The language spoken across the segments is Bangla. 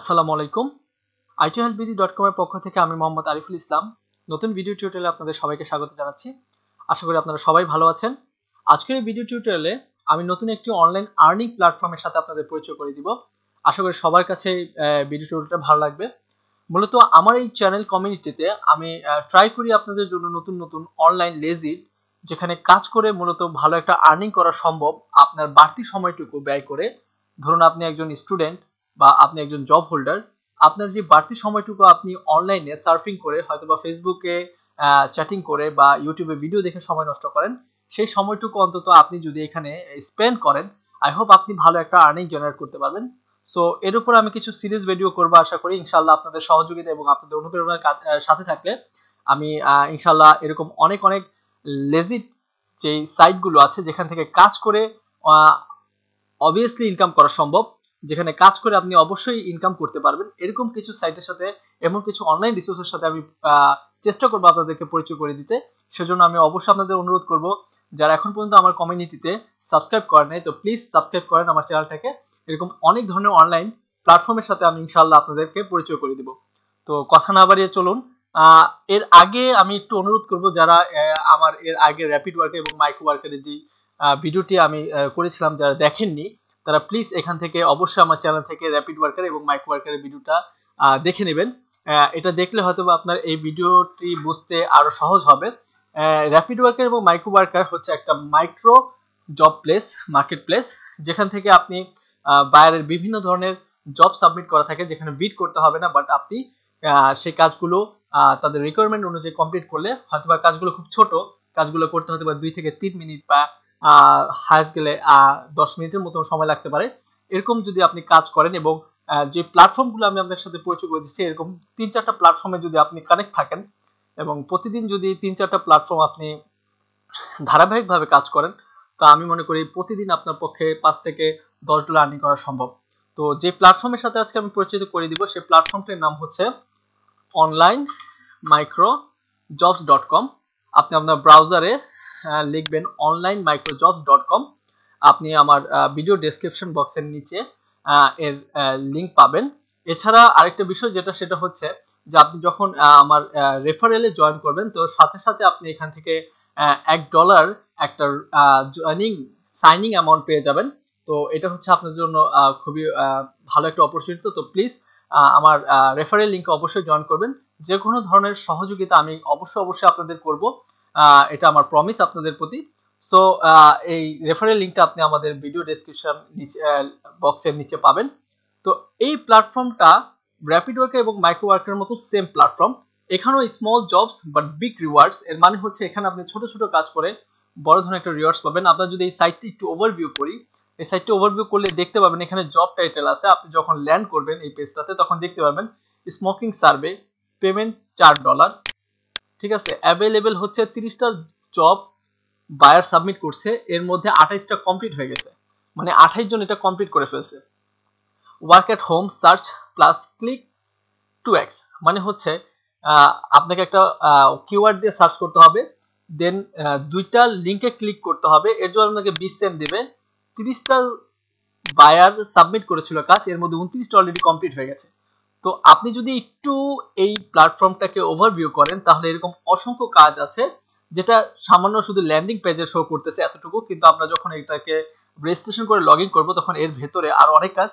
আসসালামু আলাইকুম। ithelpbd.com এর পক্ষ থেকে আমি মোহাম্মদ আরিফুল ইসলাম নতুন ভিডিও টিউটোরিয়ালে আপনাদের সবাইকে স্বাগত জানাচ্ছি। আশা করি আপনারা সবাই ভালো আছেন। আজকের এই ভিডিও টিউটোরিয়ালে আমি নতুন একটি অনলাইন আর্নিং প্ল্যাটফর্মের সাথে আপনাদের পরিচয় করে দিব। আশা করি সবার কাছে ভিডিও টিউটোরিয়ালটা ভালো লাগবে। মূলত আমার এই চ্যানেল কমিউনিটিতে আমি ট্রাই করি আপনাদের জন্য নতুন নতুন অনলাইন লেজিট যেখানে কাজ করে মূলত ভালো একটা আর্নিং করা সম্ভব আপনার বাড়তি সময়টুকু ব্যয় করে। ধরুন আপনি একজন স্টুডেন্ট বা আপনি একজন জব হোল্ডার, আপনার যে বাড়তি সময়টুকু আপনি অনলাইনে সার্ফিং করে হয়তোবা ফেসবুকে চ্যাটিং করে বা ইউটিউবে ভিডিও দেখে সময় নষ্ট করেন, সেই সময়টুকু অন্তত আপনি যদি এখানে স্পেন্ড করেন, আই হোপ আপনি ভালো একটা আর্নিং জেনারেট করতে পারবেন। সো এর উপর আমি কিছু সিরিজ ভিডিও করবো আশা করি ইনশাল্লাহ আপনাদের সহযোগিতা এবং আপনাদের অনুপ্রেরণার সাথে থাকলে আমি ইনশাল্লাহ এরকম অনেক অনেক লেজিট যে সাইটগুলো আছে যেখান থেকে কাজ করে অবভিয়াসলি ইনকাম করা সম্ভব, যেখানে কাজ করে আপনি অবশ্যই ইনকাম করতে পারবেন, এরকম কিছু সাইটের সাথে এমন কিছু অনলাইন রিসোর্সের সাথে আমি চেষ্টা করবো আপনাদেরকে পরিচয় করে দিতে। সেজন্য আমি অবশ্যই আপনাদের অনুরোধ করব, যারা এখন পর্যন্ত আমার কমিউনিটিতে সাবস্ক্রাইব করেন নাই তো প্লিজ সাবস্ক্রাইব করেন আমার চ্যানেলটাকে। এরকম অনেক ধরনের অনলাইন প্ল্যাটফর্মের সাথে আমি ইনশাআল্লাহ আপনাদেরকে পরিচয় করে দিব। তো কথা না বাড়িয়ে চলুন। এর আগে আমি একটু অনুরোধ করব, যারা আমার এর আগে র্যাপিড ওয়ার্কার এবং মাইক্রো ওয়ার্কারের যে ভিডিওটি আমি করেছিলাম, যারা দেখেননি তারা প্লিজ এখান থেকে অবশ্যই আমার চ্যানেল থেকে র্যাপিড ওয়ার্কার এবং মাইক্রো ওয়ার্কারের ভিডিওটা দেখে নেবেন। এটা দেখলে হয়তো আপনার এই ভিডিওটি বুঝতে আরো সহজ হবে। র্যাপিড ওয়ার্কার এবং মাইক্রো ওয়ার্কার হচ্ছে একটা micro job place, market place, যেখান থেকে আপনি বায়ারের বিভিন্ন ধরনের জব সাবমিট করা থাকে, যেখানে বিড করতে হবে না, বাট আপনি সেই কাজগুলো তাদের রিকোয়ারমেন্ট অনুযায়ী কমপ্লিট করলে হয়তোবা কাজগুলো খুব ছোট, কাজগুলো করতে হয়তো বা 2 থেকে 3 মিনিট বা হাইস্ট গেলে 10 মিনিটের মতো সময় লাগতে পারে। এরকম যদি আপনি কাজ করেন এবং যে প্ল্যাটফর্মগুলো আমি আপনাদের সাথে পরিচয় করে দিচ্ছি, এরকম 3-4টা প্ল্যাটফর্মে যদি আপনি কানেক্ট থাকেন এবং প্রতিদিন যদি 3-4টা প্ল্যাটফর্ম আপনি ধারাবাহিকভাবে কাজ করেন, তো আমি মনে করি প্রতিদিন আপনার পক্ষে $5 থেকে $10 আর্নিং করা সম্ভব। তো যে প্ল্যাটফর্মের সাথে আজকে আমি পরিচিত করে দিব, সেই প্ল্যাটফর্মটির নাম হচ্ছে onlinemicrojobs.com। আপনি আপনার ব্রাউজারে লিখবেন onlinemicrojobs.com। আপনি আমার ভিডিও ডেসক্রিপশন বক্সের নিচে এর লিংক পাবেন। এছাড়া আরেকটা বিষয় সেটা হচ্ছে যে আপনি যখন আমার রেফারেলে জয়েন করবেন, তো সাথে সাথে আপনি এখান থেকে $1 একটা জয়েনিং সাইনিং অ্যামাউন্ট পেয়ে যাবেন। তো এটা হচ্ছে আপনার জন্য খুবই ভালো একটা অপরচুনিটি। তো প্লিজ আমার রেফারেল লিংকে অবশ্যই জয়েন করবেন। যে কোনো ধরনের সহযোগিতা আমি অবশ্যই আপনাদের করব, এটা আমার প্রমিস আপনাদের প্রতি। সো এই রেফারেল লিংকটা আপনি আমাদের ভিডিও ডেসক্রিপশন বক্সের নিচে পাবেন। তো এই প্ল্যাটফর্মটা র্যাপিড ওয়ার্কার এবং মাইক্রো ওয়ার্কারের মতো সেম প্ল্যাটফর্ম। এখানেও small jobs but big rewards. এর মানে হচ্ছে এখানে আপনি ছোট ছোট কাজ করে বড় ধরনের একটা রিওয়ার্ডস পাবেন। আপনার যদি এই সাইটটি একটু ওভারভিউ করি, এই সাইটটি ওভারভিউ করলে দেখতে পাবেন এখানে জব টাইটেল আছে। আপনি যখন ল্যান্ড করবেন এই পেজটাতে তখন দেখতে পাবেন স্মোকিং সার্ভে, পেমেন্ট $4, ঠিক আছে। অ্যাভেলেবেল হচ্ছে 30টা জব বায়ার সাবমিট করছে, এর মধ্যে 28টা কমপ্লিট হয়ে গেছে, মানে 28 জন এটা কমপ্লিট করে ফেলছে। Work at home search plus click 2x, মানে হচ্ছে আপনাকে একটা কিওয়ার্ড দিয়ে সার্চ করতে হবে, দেন 2টা লিংকে ক্লিক করতে হবে, এর জন্য আপনাকে 20 সেন্ট দিবে। 30টা বায়ার সাবমিট করেছিল কাজ, এর মধ্যে 29টা অলরেডি কমপ্লিট হয়ে গেছে। তো আপনি যদি একটু এই প্ল্যাটফর্মটাকে ওভারভিউ করেন, তাহলে এরকম অসংখ্য কাজ আছে যেটা সামান্য শুধু ল্যান্ডিং পেজে শো করতেছে এতটুকু, কিন্তু আমরা যখন এটাকে রেজিস্ট্রেশন করে লগ ইন করবো তখন এর ভেতরে আরো অনেক কাজ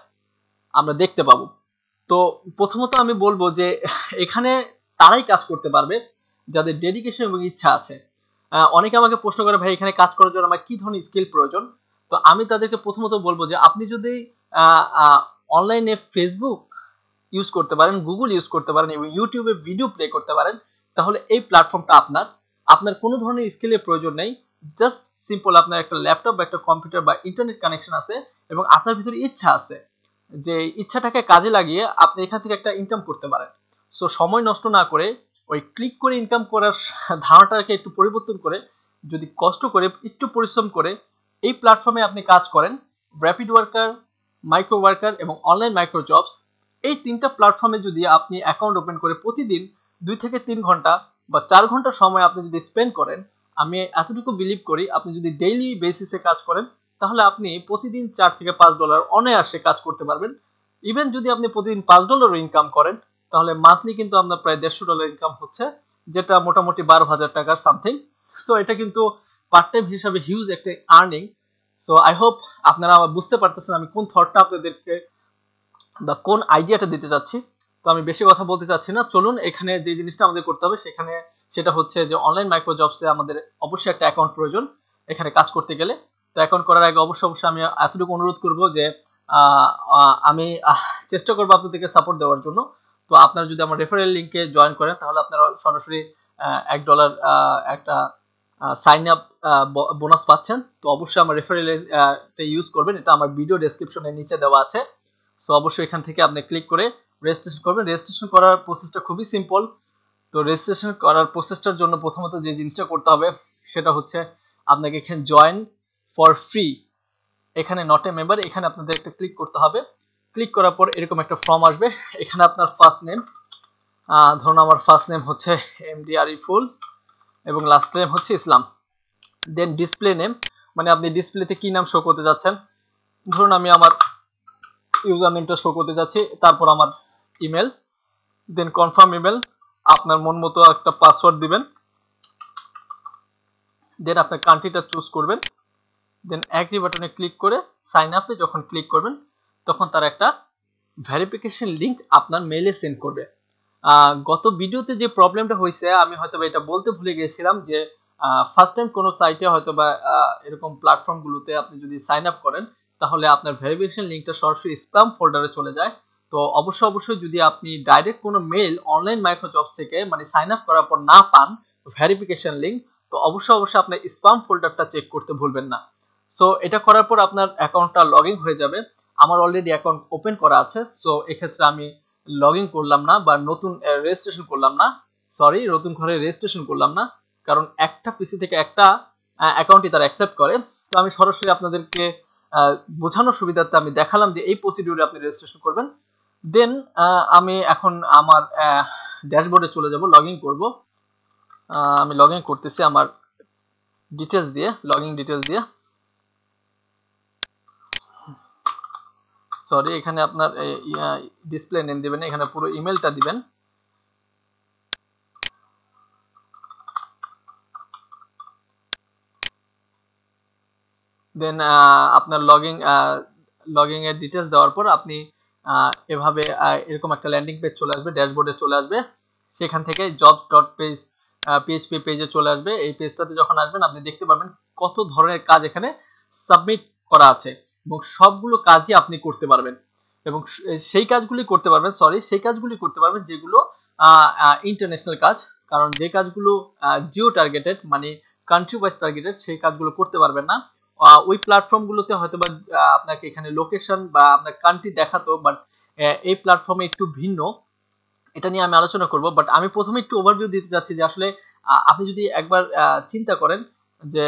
আমরা দেখতে পাবো। তো প্রথমত আমি বলবো যে এখানে তারাই কাজ করতে পারবে যাদের ডেডিকেশন এবং ইচ্ছা আছে। অনেকে আমাকে প্রশ্ন করে, ভাই এখানে কাজ করার জন্য আমার কি ধরনের স্কিল প্রয়োজন? তো আমি তাদেরকে প্রথমত বলবো যে আপনি যদি অনলাইনে ফেসবুক ইউজ করতে পারেন, গুগল ইউজ করতে পারেন এবং ইউটিউবে ভিডিও প্লে করতে পারেন, তাহলে এই প্ল্যাটফর্মটা আপনার কোনো ধরনের স্কিলের প্রয়োজন নেই। জাস্ট সিম্পল আপনার একটা ল্যাপটপ বা একটা কম্পিউটার বা ইন্টারনেট কানেকশন আছে এবং আপনার ভিতরে ইচ্ছা আছে, যে ইচ্ছাটাকে কাজে লাগিয়ে আপনি এখান থেকে একটা ইনকাম করতে পারেন। সো সময় নষ্ট না করে ওই ক্লিক করে ইনকাম করার ধারণাটাকে একটু পরিবর্তন করে যদি কষ্ট করে একটু পরিশ্রম করে এই প্ল্যাটফর্মে আপনি কাজ করেন, র্যাপিড ওয়ার্কার, মাইক্রো ওয়ার্কার এবং অনলাইন মাইক্রো জবস, এই 3টা প্ল্যাটফর্মে যদি আপনি অ্যাকাউন্ট ওপেন করে প্রতিদিন 2 থেকে 3 ঘন্টা বা 4 ঘন্টা সময় আপনি যদি স্পেন্ড করেন, আমি এতটুকু বিলিভ করি আপনি যদি ডেইলি বেসিসে কাজ করেন তাহলে আপনি প্রতিদিন $4 থেকে $5 অনায়াসে কাজ করতে পারবেন। ইভেন যদি আপনি প্রতিদিন $5 ইনকাম করেন তাহলে মান্থলি কিন্তু আপনার প্রায় $150 ইনকাম হচ্ছে, যেটা মোটামুটি 12,000 টাকার সামথিং। সো এটা কিন্তু পার্ট টাইম হিসাবে হিউজ একটা আর্নিং। সো আই হোপ আপনারা বুঝতে পারতেছেন আমি কোন থটটা আপনাদেরকে বা কোন আইডিয়াটা দিতে যাচ্ছি। তো আমি বেশি কথা বলতে চাচ্ছি না, চলুন এখানে যে জিনিসটা আমাদের করতে হবে সেটা হচ্ছে যে অনলাইন মাইক্রো জবসে আমাদের অবশ্যই একটা অ্যাকাউন্ট প্রয়োজন এখানে কাজ করতে গেলে। তো অ্যাকাউন্ট করার আগে অবশ্যই আমি এতটুকু অনুরোধ করব যে আমি চেষ্টা করবো আপনাদেরকে সাপোর্ট দেওয়ার জন্য। তো আপনারা যদি আমার রেফারেল লিঙ্কে জয়েন করেন তাহলে আপনারা সরাসরি $1 একটা সাইন আপ বোনাস পাচ্ছেন। তো অবশ্যই আমার রেফারেল ইউজ করবেন, এটা আমার ভিডিও ডেসক্রিপশনের নিচে দেওয়া আছে। সো অবশ্যই এখান থেকে আপনি ক্লিক করে রেজিস্ট্রেশন করবেন। রেজিস্ট্রেশন করার প্রসেসটা খুবই সিম্পল। তো রেজিস্ট্রেশন করার প্রসেসটার জন্য প্রথমত যে জিনিসটা করতে হবে সেটা হচ্ছে আপনাকে এখানে জয়েন ফর ফ্রি, এখানে নট এ মেম্বার, এখানে আপনাদের একটা ক্লিক করতে হবে। ক্লিক করার পর এরকম একটা ফর্ম আসবে। এখানে আপনার ফার্স্ট নেম, ধরুন আমার ফার্স্ট নেম হচ্ছে এমডি আরিফুল এবং লাস্ট নেম হচ্ছে ইসলাম। দেন ডিসপ্লে নেম, মানে আপনি ডিসপ্লেতে কি নাম শো করতে যাচ্ছেন, ধরুন আমি আমার ইউজার নেমটা শো করতে যাচ্ছি। তারপর আমার ইমেল, দেন কনফার্ম ইমেল, আপনার মন মতো একটা পাসওয়ার্ড দিবেন। দেন আপনার কান্ট্রিটা চুজ করবেন। দেন অ্যাগ্রি বাটনে ক্লিক করে সাইন আপে যখন ক্লিক করবেন তখন তার একটা ভেরিফিকেশন লিংক আপনার মেইলে সেন্ড করবে। গত ভিডিওতে যে প্রবলেমটা হয়েছে আমি হয়তো এটা বলতে ভুলে গিয়েছিলাম যে ফার্স্ট টাইম কোনো সাইটে হয়তো বা এরকম প্ল্যাটফর্মগুলোতে আপনি যদি সাইন আপ করেন তাহলে আপনার ভেরিফিকেশন লিংকটা সরাসরি স্প্যাম ফোল্ডারে চলে যায়। তো অবশ্যই যদি আপনি ডাইরেক্ট কোনো মেইল অনলাইন মাইক্রো জবস থেকে মানে সাইন আপ করার পর না পান ভেরিফিকেশন লিংক, তো অবশ্যই আপনার স্প্যাম ফোল্ডারটা চেক করতে ভুলবেন না। সো এটা করার পর আপনার অ্যাকাউন্টটা লগ ইন হয়ে যাবে। আমার অলরেডি অ্যাকাউন্ট ওপেন করা আছে, সো এক্ষেত্রে আমি লগ ইন করলাম না বা নতুন রেজিস্ট্রেশন করলাম না, নতুন ঘরে রেজিস্ট্রেশন করলাম না, কারণ একটা পিসি থেকে একটা অ্যাকাউন্টই তারা অ্যাকসেপ্ট করে। তো আমি সরাসরি আপনাদেরকে বোঝানোর সুবিধার্থে আমি দেখালাম যে এই প্রসিডিউরে আপনি রেজিস্ট্রেশন করবেন। দেন আমি এখন আমার ড্যাশবোর্ডে চলে যাব, লগ ইন করবো। আমি লগ ইন করতেছি আমার ডিটেলস দিয়ে, লগ ইন ডিটেলস দিয়ে। এখানে আপনার ডিসপ্লে নেম দিবেন, এখানে পুরো ইমেলটা দিবেন। দেন আপনার লগইন এর ডিটেলস দেওয়ার পর আপনি এভাবে এরকম একটা ল্যান্ডিং পেজ চলে আসবে, ড্যাশবোর্ডে চলে আসবে। সেখান থেকে jobs.php পেজে চলে আসবে। এই পেজটাতে যখন আসবেন আপনি দেখতে পাবেন কত ধরনের কাজ এখানে সাবমিট করা আছে এবং সবগুলো কাজই আপনি করতে পারবেন এবং সেই কাজগুলি করতে পারবেন যেগুলো ইন্টারন্যাশনাল কাজ। কারণ যে কাজগুলো জিও টার্গেটেড মানে কান্ট্রি ওয়াইজ টার্গেটেড সেই কাজগুলো করতে পারবেন না। ওই প্ল্যাটফর্মগুলোতে হয়তো বা আপনাকে এখানে লোকেশন বা আপনার কান্ট্রি দেখাতো, বাট এই প্ল্যাটফর্মে একটু ভিন্ন, এটা নিয়ে আমি আলোচনা করব। বাট আমি প্রথমে একটু ওভারভিউ দিতে যাচ্ছি যে আসলে আপনি যদি একবার চিন্তা করেন যে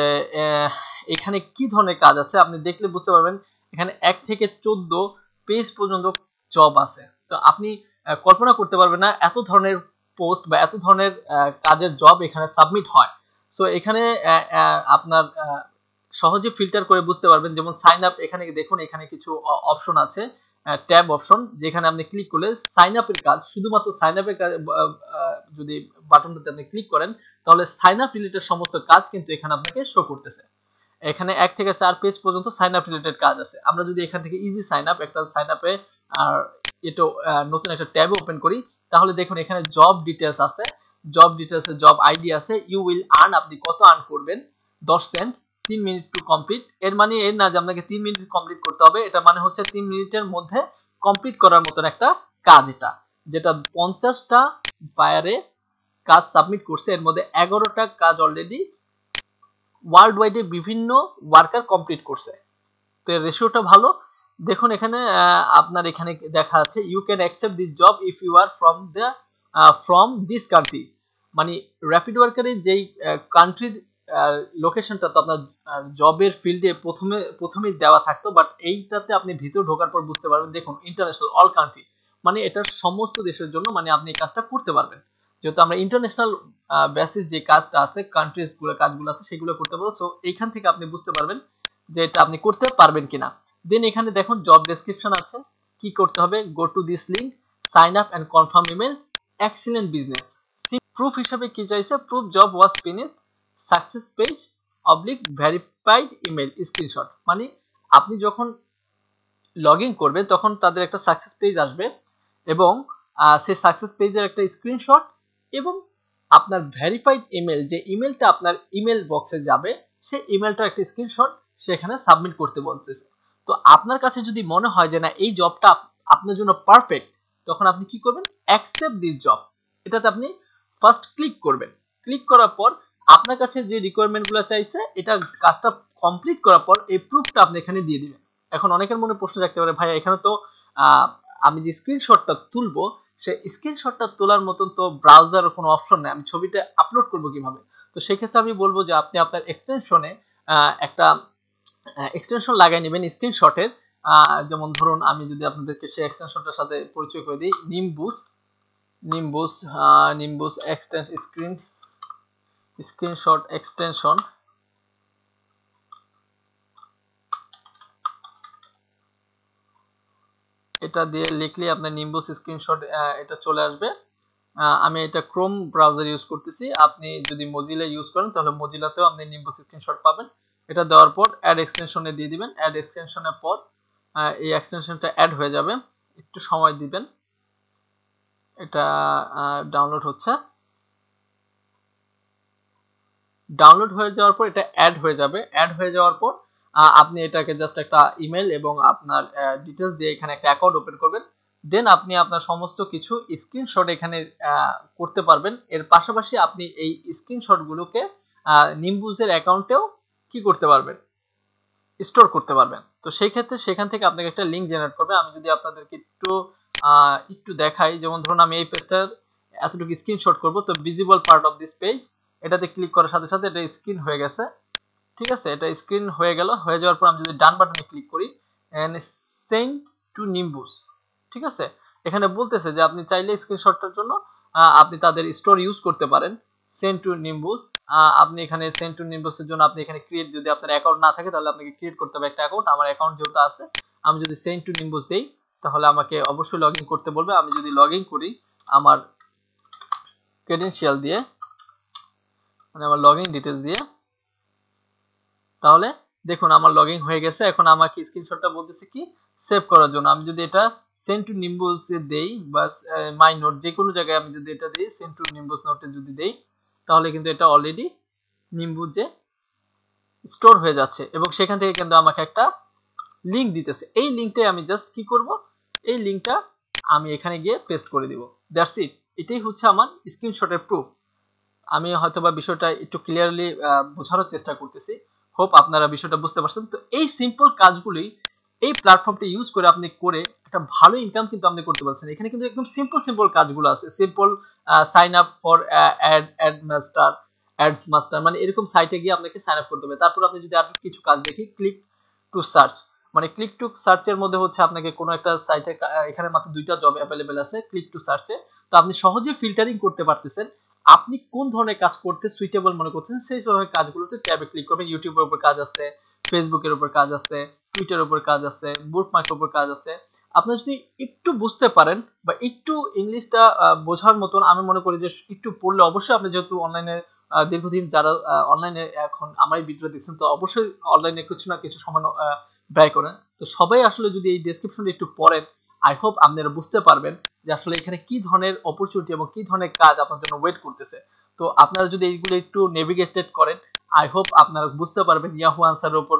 এখানে কি ধরনের কাজ আছে, আপনি দেখলে বুঝতে পারবেন এখানে 1 থেকে 14 পেজ পর্যন্ত জব আছে। তো আপনি কল্পনা করতে পারবেন না এত ধরনের পোস্ট বা এত ধরনের কাজের জব এখানে সাবমিট হয়। সো এখানে আপনার সহজে ফিল্টার করে বুঝতে পারবেন। যেমন সাইন আপ, এখানে দেখুন এখানে কিছু অপশন আছে, ট্যাব অপশন, যেখানে আপনি ক্লিক করলে সাইন আপের কাজ, শুধুমাত্র সাইন আপের কাজ যদি বাটনটাতে আপনি ক্লিক করেন তাহলে সাইন আপ রিলেটেড সমস্ত কাজ কিন্তু এখানে আপনাকে শো করতেছে। এখানে 1 থেকে 4 পেজ পর্যন্ত সাইন আপ রিলেটেড কাজ আছে। আমরা যদি এখান থেকে ইজি সাইন আপ একটা সাইন আপে আর এটা নতুন একটা ট্যাব ওপেন করি তাহলে দেখুন এখানে জব ডিটেলস আছে, জব ডিটেলসে জব আইডি আছে, ইউ উইল আর্ন, আপনি কত আর্ন করবেন 10 সেন্ট, 3 মিনিট টু কমপ্লিট। এর মানে এর না যে আপনাকে 3 মিনিট কমপ্লিট করতে হবে, এটা মানে হচ্ছে 3 মিনিটের মধ্যে কমপ্লিট করার মতন একটা কাজ, এটা যেটা 50টা বায়ারে কাজ সাবমিট করছে, এর মধ্যে 11টা কাজ অলরেডি ওয়ার্ল্ড ওয়াইডে বিভিন্ন ওয়ার্কার কমপ্লিট করছে। তো এর রেশিওটা ভালো। দেখুন এখানে আপনার এখানে দেখা আছে you can accept this job if you are from this country, মানে র্যাপিড ওয়ার্কারের যেই কান্ট্রির লোকেশনটা তো আপনার জবের ফিল্ডে প্রথমেই দেওয়া থাকতো, বাট এইটাতে আপনি ভিতরে ঢোকার পর বুঝতে পারবেন দেখুন ইন্টারন্যাশনাল অল কান্ট্রি, মানে এটা সমস্ত দেশের জন্য, মানে আপনি এই কাজটা করতে পারবেন। যেহেতু আমরা ইন্টারন্যাশনাল বেসিস যে কাজটা আছে কান্ট্রিজ গুলো কাজগুলো আছে সেগুলো করতে পারবো। সো এইখান থেকে আপনি বুঝতে পারবেন যে এটা আপনি করতে পারবেন কিনা। দেন এখানে দেখুন জব ডেসক্রিপশন আছে, কি করতে হবে, go to this link, sign up and confirm email, excellent business. Proof হিসাবে কি চাইছে, proof job was finished, success page অবলিক ভেরিফাইড ইমেল স্ক্রিনশট। মানে আপনি যখন লগ ইন করবেন তখন তাদের একটা সাকসেস পেজ আসবে এবং সেই সাকসেস পেজের একটা স্ক্রিনশট এবং আপনার ভেরিফাইড ইমেল, যে ইমেলটা আপনার ইমেল বক্সে যাবে সেই ইমেলটার একটা স্ক্রিনশট সেখানে সাবমিট করতে বলতেছে। তো আপনার কাছে যদি মনে হয় যে না এই জবটা আপনার জন্য পারফেক্ট, তখন আপনি কি করবেন, অ্যাকসেপ্ট দিস জব, এটাতে আপনি ফার্স্ট ক্লিক করবেন। ক্লিক করার পর আপনার কাছে যে রিকোয়ারমেন্টগুলো চাইছে এটা কাজটা কমপ্লিট করার পর এই প্রুফটা আপনি এখানে দিয়ে দিবেন। এখন অনেকের মনে প্রশ্ন থাকতে পারে, ভাই এখানে তো আমি যে স্ক্রিনশটটা তুলবো সেই স্ক্রিনশটটা তোলার মতন তো ব্রাউজারের কোনো অপশন নেই, আমি ছবিটা আপলোড করব কিভাবে? তো সেক্ষেত্রে আমি বলবো যে আপনি আপনার এক্সটেনশনে একটা এক্সটেনশন লাগাই নেবেন স্ক্রিনশটের। যেমন ধরুন আমি যদি আপনাদেরকে সেই এক্সটেনশনটার সাথে পরিচয় করে দিই, নিম্বুস স্ক্রিনশট এক্সটেনশন। এটা দিয়ে লিখলে আপনার নিম্বুস স্ক্রিনশট এটা চলে আসবে। আমি এটা ক্রোম ব্রাউজার ইউজ করতেছি, আপনি যদি মজিলা ইউজ করেন তাহলে মজিলাতেও আপনি নিম্বুস স্ক্রিনশট পাবেন। এটা দেওয়ার পর অ্যাড এক্সটেনশনে দিয়ে দিবেন। অ্যাড এক্সটেনশনের পর এই এক্সটেনশনটা অ্যাড হয়ে যাবে, একটু সময় দিবেন, এটা ডাউনলোড হচ্ছে। ডাউনলোড হয়ে যাওয়ার পর এটা অ্যাড হয়ে যাবে। অ্যাড হয়ে যাওয়ার পর আপনি এটাকে জাস্ট একটা ইমেল এবং আপনার ডিটেলস দিয়ে এখানে একটা অ্যাকাউন্ট ওপেন করবেন। দেন আপনি আপনার সমস্ত কিছু স্ক্রিনশট এখানে করতে পারবেন। এর পাশাপাশি আপনি এই স্ক্রিনশটগুলোকে নিম্বুসের অ্যাকাউন্টেও কি করতে পারবেন, স্টোর করতে পারবেন। তো সেই ক্ষেত্রে সেখান থেকে আপনাকে একটা লিঙ্ক জেনারেট করবে। আমি যদি আপনাদেরকে একটু দেখাই, যেমন ধরুন আমি এই পেজটার এতটুকু স্ক্রিনশট করব, তো visible part of this page এটাতে ক্লিক করার সাথে সাথে এটা স্ক্রিন হয়ে গেছে। ঠিক আছে, এটা স্ক্রিন হয়ে গেল। হয়ে যাওয়ার পর আমি যদি ডান বাটনে ক্লিক করি এন্ড সেন্ড টু নিম্বুস, ঠিক আছে, এখানে বলতেছে যে আপনি চাইলে স্ক্রিনশটটার জন্য আপনি তাদের স্টোর ইউজ করতে পারেন, সেন্ড টু নিম্বুস। আপনি এখানে সেন্ড টু নিম্বুসের জন্য আপনি এখানে ক্রিয়েট, যদি আপনার অ্যাকাউন্ট না থাকে তাহলে আপনাকে ক্রিয়েট করতে হবে একটা অ্যাকাউন্ট। আমার অ্যাকাউন্ট যেহেতু আছে, আমি যদি সেন্ড টু নিম্বুস দেই তাহলে আমাকে অবশ্যই লগ ইন করতে বলবে। আমি যদি লগ ইন করি আমার ক্রেডেনশিয়াল দিয়ে, মানে আমার লগ ইন ডিটেলস দিয়ে, তাহলে দেখুন আমার লগ ইন হয়ে গেছে। এখন আমাকে স্ক্রিনশটটা বলতেছে কি সেভ করার জন্য। আমি যদি এটা সেন্ড টু নিম্বুস দেই বা মাই নোট যে কোনো জায়গায় আমি যদি এটা দিই, সেন্ড টু নিম্বুস নোটে যদি দেই, তাহলে কিন্তু এটা অলরেডি নিম্বুসে স্টোর হয়ে যাচ্ছে এবং সেখান থেকে কিন্তু আমাকে একটা লিংক দিতেছে। এই লিংকটাই আমি জাস্ট কি করব, এই লিংকটা আমি এখানে গিয়ে পেস্ট করে দিব। That's it. এটাই হচ্ছে আমার স্ক্রিনশটের প্রুফ। আমি হয়তোবা বিষয়টা একটু ক্লিয়ারলি বোঝানোর চেষ্টা করতেছি, হোপ আপনারা বিষয়টা বুঝতে পারছেন। তো এই সিম্পল কাজগুলোই এই প্ল্যাটফর্মটা ইউজ করে আপনি করে একটা ভালো ইনকাম কিন্তু আপনি করতে পারছেন। এখানে কিন্তু একদম সিম্পল কাজগুলো আছে। Simple sign up for ads master, মানে এরকম সাইটে গিয়ে আপনাকে সাইন আপ করতে হবে। তারপর আপনি যদি আর কিছু কাজ দেখি, ক্লিক টু সার্চ, মানে ক্লিক টু সার্চের মধ্যে হচ্ছে আপনাকে কোনো একটা সাইটে, এখানে মাত্র 2টা জব অ্যাভেলেবেল আছে ক্লিক টু সার্চে। তো আপনি সহজে ফিল্টারিং করতে পারতেছেন আপনি কোন ধরনের কাজ করতে সুইটেবল মনে করতেছেন, সেই ধরনের কাজগুলোতে ট্যাবে ক্লিক করবেন। ইউটিউবের উপর কাজ আছে, ফেসবুকের উপর কাজ আছে, টুইটারের উপর কাজ আছে, বুকমার্কের উপর কাজ আছে। আপনি যদি একটু বুঝতে পারেন বা একটু ইংলিশটা বোঝার মতন, আমি মনে করি যে একটু পড়লে অবশ্যই আপনি, যেহেতু অনলাইনে দীর্ঘদিন যারা অনলাইনে এখন আমার এই ভিডিও দেখছেন, তো অবশ্যই অনলাইনে কিছু না কিছু সময় ব্যয় করেন। তো সবাই আসলে যদি এই ডেসক্রিপশনটা একটু পড়েন, আই হোপ আপনারা বুঝতে পারবেন যে আসলে এখানে কি ধরনের অপরচুনিটি এবং কি ধরনের কাজ আপনার জন্য ওয়েট করতেছে। তো আপনারা যদি এইগুলো একটু নেভিগেটেড করেন, আই হোপ আপনারা বুঝতে পারবেন ইয়াহু আনসারের উপর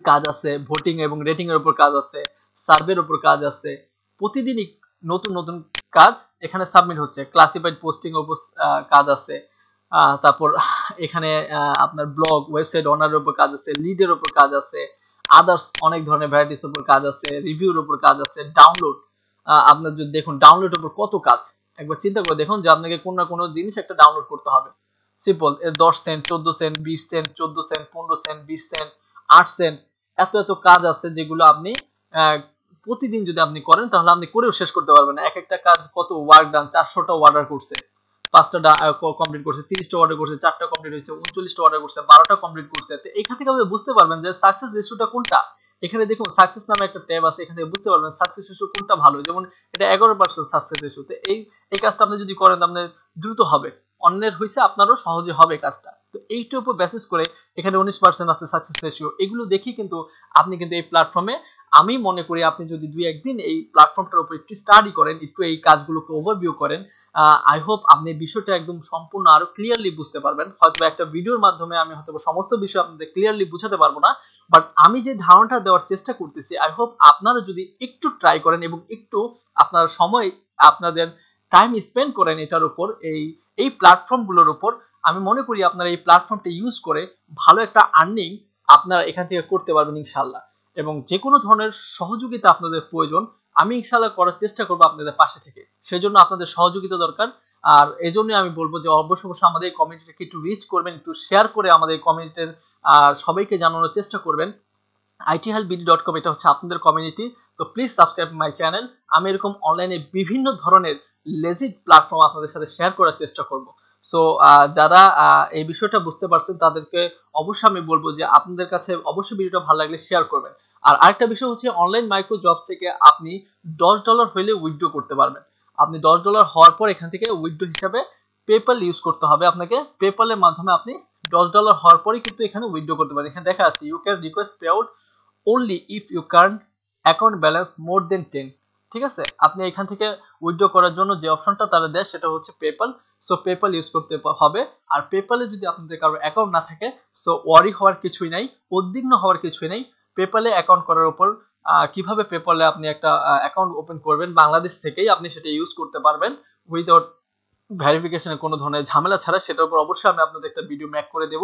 কাজ আছে, ভোটিং এবং রেটিং এর উপর কাজ আছে, সার্ভের উপর কাজ আছে। প্রতিদিনই নতুন নতুন কাজ এখানে সাবমিট হচ্ছে। ক্লাসিফাইড পোস্টিং এর উপর কাজ আছে। তারপর এখানে আপনার ব্লগ, ওয়েবসাইট ওনারের উপর কাজ আছে, লিডের উপর কাজ আছে, আদার্স অনেক ধরনের ভ্যারাইটিস উপর কাজ আছে, রিভিউর উপর কাজ আছে, ডাউনলোড, আপনার যদি দেখুন ডাউনলোডের উপর কত কাজ, একবার চিন্তা করে দেখুন যে আপনাকে কোন না কোনো জিনিস একটা ডাউনলোড করতে হবে। Simple, 10 cent, 14 cent, 20 cent, 14 cent, 15 cent, 20 cent, 8 cent, এত কাজ আছে যেগুলো আপনি প্রতিদিন যদি আপনি করেন তাহলে আপনি করেও শেষ করতে পারবেন না। এক একটা কাজ কত ওয়ার্ক ডান, 400টা অর্ডার করছে, 5টা কমপ্লিট করছে, 30টা অর্ডার করছে, 4টা কমপ্লিট হয়েছে, 39টা অর্ডার করছে, 12টা কমপ্লিট করছে। তো এখান থেকে আপনি বুঝতে পারবেন যে সাকসেস রেশিওটা কোনটা, এখানে দেখুন সাকসেস নামে একটা ট্যাব আছে, এখানে বুঝতে পারবেন সাকসেস রেশিও কোনটা ভালো। যেমন এটা 11% সাকসেস রেশিও। তো এই কাজটা আপনি যদি করেন আপনার দ্রুত হবে, অন্যের হইছে আপনারও সহজে হবে কাজটা। তো এইটার উপর বেসিস করে এখানে 19% আছে সাকসেস রেশিও। এগুলো দেখি কিন্তু আপনি কিন্তু এই প্ল্যাটফর্মে, আমি মনে করি আপনি যদি 2-1 দিন এই প্ল্যাটফর্মটার উপর একটু স্টাডি করেন, একটু এই কাজগুলোকে ওভারভিউ করেন, আই হোপ আপনি বিষয়টা একদম সম্পূর্ণ আরো ক্লিয়ারলি বুঝতে পারবেন। হয়তো একটা ভিডিওর মাধ্যমে আমি হয়তো সমস্ত বিষয় আপনাদের ক্লিয়ারলি বুঝাতে পারবো না, বাট আমি যে ধারণাটা দেওয়ার চেষ্টা করতেছি, আই হোপ আপনারা যদি একটু ট্রাই করেন এবং একটু আপনার সময়, আপনাদের টাইম স্পেন্ড করেন এটার উপর, এই প্ল্যাটফর্মগুলোর উপর, আমি মনে করি আপনারা এই প্ল্যাটফর্মটা ইউজ করে ভালো একটা আর্নিং আপনারা এখান থেকে করতে পারবেন ইনশাল্লাহ। এবং যে কোনো ধরনের সহযোগিতা আপনাদের প্রয়োজন, আমি ইনশাল্লাহ করার চেষ্টা করবো আপনাদের পাশে থেকে। সেজন্য আপনাদের সহযোগিতা দরকার। আর এজন্য আমি বলবো যে অবশ্যই আমাদের এই কমিউনিটিকে একটু রিচ করবেন, একটু শেয়ার করে আমাদের কমিউনিটির সবাইকে জানানোর চেষ্টা করবেন। ithelpbd.com এটা হচ্ছে আপনাদের কমিউনিটি। তো প্লিজ সাবস্ক্রাইব মাই চ্যানেল। আমি এরকম অনলাইনে বিভিন্ন ধরনের লেজিট প্ল্যাটফর্ম আপনাদের সাথে শেয়ার করার চেষ্টা করব। সো যারা এই বিষয়টা বুঝতে পারছেন তাদেরকে অবশ্যই আমি বলবো যে আপনাদের কাছে অবশ্যই ভিডিওটা ভালো লাগলে শেয়ার করবেন। আর আরেকটা বিষয় হচ্ছে অনলাইন মাইক্রো জবস থেকে আপনি $10 হইলে উইথড্র করতে পারবেন। আপনি $10 হওয়ার পর এখান থেকে উইথড্র হিসাবে পেপ্যাল ইউজ করতে হবে আপনাকে। পেপ্যালের মাধ্যমে আপনি $10 হওয়ার পরই কিন্তু এখানে উইথড্র করতে পারেন। এখানে দেখা আছে you can request pay out only if you current account balance more than 10। ঠিক আছে, আপনি এখান থেকে উইথড্র করার জন্য যে অপশনটা তারা দেয় সেটা হচ্ছে পেপ্যাল। সো পেপ্যাল ইউজ করতে হবে। আর পেপ্যালে যদি আপনাদের কারো অ্যাকাউন্ট না থাকে, সো ওয়ারি হওয়ার কিছুই নাই, উদ্বিগ্ন হওয়ার কিছুই নাই। পেপ্যালে অ্যাকাউন্ট করার উপর কিভাবে পেপ্যালে আপনি একটা অ্যাকাউন্ট ওপেন করবেন বাংলাদেশ থেকেই আপনি সেটা ইউজ করতে পারবেন উইদাউট ভেরিফিকেশনের কোনো ধরনের ঝামেলা ছাড়া, সেটার উপর অবশ্যই আমি আপনাদের একটা ভিডিও মেক করে দেব।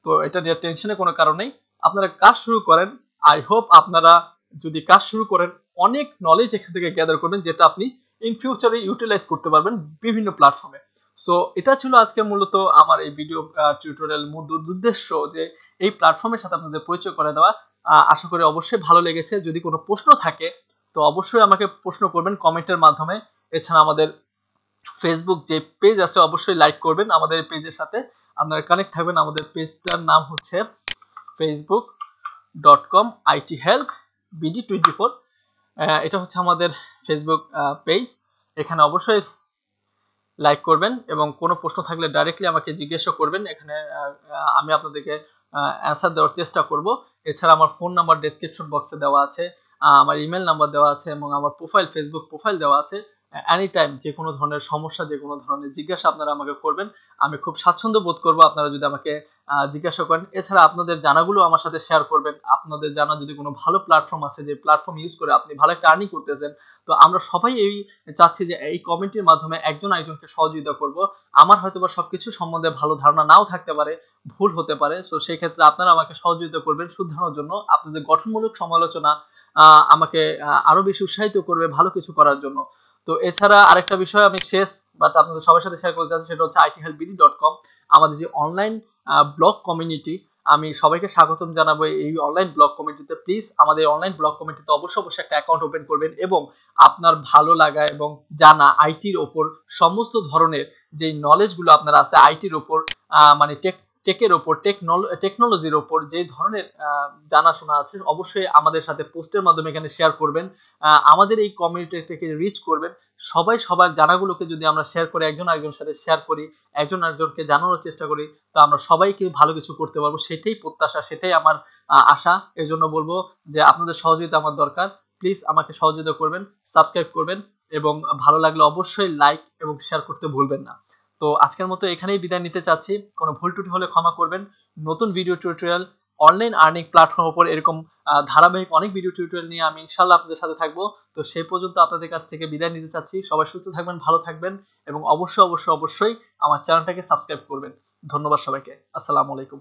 তো এটা নিয়ে টেনশনের কোনো কারণ নেই, আপনারা কাজ শুরু করেন। আই হোপ আপনারা যদি কাজ শুরু করেন অনেক নলেজ এখান থেকে গ্যাদার করবেন, যেটা আপনি ইন ফিউচারে ইউটিলাইজ করতে পারবেন বিভিন্ন প্ল্যাটফর্মে। সো এটা ছিল আজকে মূলত আমার এই ভিডিও টিউটোরিয়াল মূল উদ্দেশ্য, যে এই প্ল্যাটফর্মের সাথে আপনাদের পরিচয় করে দেওয়া। আশা করি অবশ্যই ভালো লেগেছে। যদি কোনো প্রশ্ন থাকে তো অবশ্যই আমাকে প্রশ্ন করবেন কমেন্টের মাধ্যমে। এছাড়া আমাদের ফেসবুক যে পেজ আছে অবশ্যই লাইক করবেন, আমাদের পেজের সাথে আপনারা কানেক্ট থাকবেন। আমাদের পেজটার নাম হচ্ছে facebook.com ithelpbd24। এটা হচ্ছে আমাদের ফেসবুক পেজ। এখানে অবশ্যই লাইক করবেন এবং কোনো প্রশ্ন থাকলে ডাইরেক্টলি আমাকে জিজ্ঞাসা করবেন। এখানে আমি আপনাদেরকে অ্যান্সার দেওয়ার চেষ্টা করব। এছাড়া আমার ফোন নাম্বার ডেসক্রিপশন বক্সে দেওয়া আছে, আমার ইমেল নাম্বার দেওয়া আছে এবং আমার ফেসবুক প্রোফাইল দেওয়া আছে। এনি টাইম যে কোনো ধরনের সমস্যা, যে কোনো ধরনের জিজ্ঞাসা আপনারা আমাকে করবেন, আমি খুব স্বাচ্ছন্দ্য বোধ করবো আপনারা যদি আমাকে জিজ্ঞাসা করেন। এছাড়া আপনাদের জানাগুলো আমার সাথে শেয়ার করবেন। আপনাদের জানা যদি কোনো ভালো প্ল্যাটফর্ম আছে, যে প্ল্যাটফর্ম ইউজ করে আপনি ভালো একটা আর্নিং করতেছেন, তো আমরা সবাই এই চাচ্ছি যে এই কমেন্টের মাধ্যমে একজন আরেকজনকে সহযোগিতা করব। আমার হয়তোবা সবকিছু সম্বন্ধে ভালো ধারণা নাও থাকতে পারে, ভুল হতে পারে। সো সেই ক্ষেত্রে আপনারা আমাকে সহযোগিতা করবেন শুধরানোর জন্য। আপনাদের গঠনমূলক সমালোচনা আমাকে আরো বেশি উৎসাহিত করবে ভালো কিছু করার জন্য। তো এছাড়া আরেকটা বিষয় আমি শেষ বাট আপনাদের সবার সাথে শেয়ার করতে চাচ্ছি, সেটা হচ্ছে ithelpbd.com আমাদের যে অনলাইন ব্লগ কমিউনিটি। আমি সবাইকে স্বাগতম জানাবো এই অনলাইন ব্লগ কমিউনিটিতে। প্লিজ আমাদের অনলাইন ব্লগ কমিউনিটিতে অবশ্যই একটা অ্যাকাউন্ট ওপেন করবেন এবং আপনার ভালো লাগা এবং জানা আইটির ওপর সমস্ত ধরনের যে নলেজগুলো আপনার আছে আইটির ওপর, মানে টেকের ওপর, টেকনোলজির ওপর যে ধরনের জানাশোনা আছে, অবশ্যই আমাদের সাথে পোস্টের মাধ্যমে এখানে শেয়ার করবেন। আমাদের এই কমিউনিটিটাকে রিচ করবেন। সবাই সবার জানাগুলোকে যদি আমরা শেয়ার করি, একজন আরেকজনের সাথে শেয়ার করি, একজন আরেকজনকে জানানোর চেষ্টা করি, তো আমরা সবাইকে ভালো কিছু করতে পারবো। সেটাই প্রত্যাশা, সেটাই আমার আশা। এজন্য বলবো যে আপনাদের সহযোগিতা আমার দরকার। প্লিজ আমাকে সহযোগিতা করবেন, সাবস্ক্রাইব করবেন এবং ভালো লাগলে অবশ্যই লাইক এবং শেয়ার করতে ভুলবেন না। তো আজকের মতো এখানেই বিদায় নিতে চাচ্ছি। কোনো ভুল ত্রুটি হলে ক্ষমা করবেন। নতুন video tutorial, online earning platform উপর এরকম ধারাবাহিক অনেক ভিডিও টিউটোরিয়াল নিয়ে আমি ইনশাআল্লাহ আপনাদের সাথে থাকবো। তো সেই পর্যন্ত আপনাদের কাছ থেকে বিদায় নিতে চাচ্ছি। সবাই সুস্থ থাকবেন, ভালো থাকবেন এবং অবশ্যই আমার চ্যানেলটাকে সাবস্ক্রাইব করবেন। ধন্যবাদ সবাইকে। আসসালামু আলাইকুম।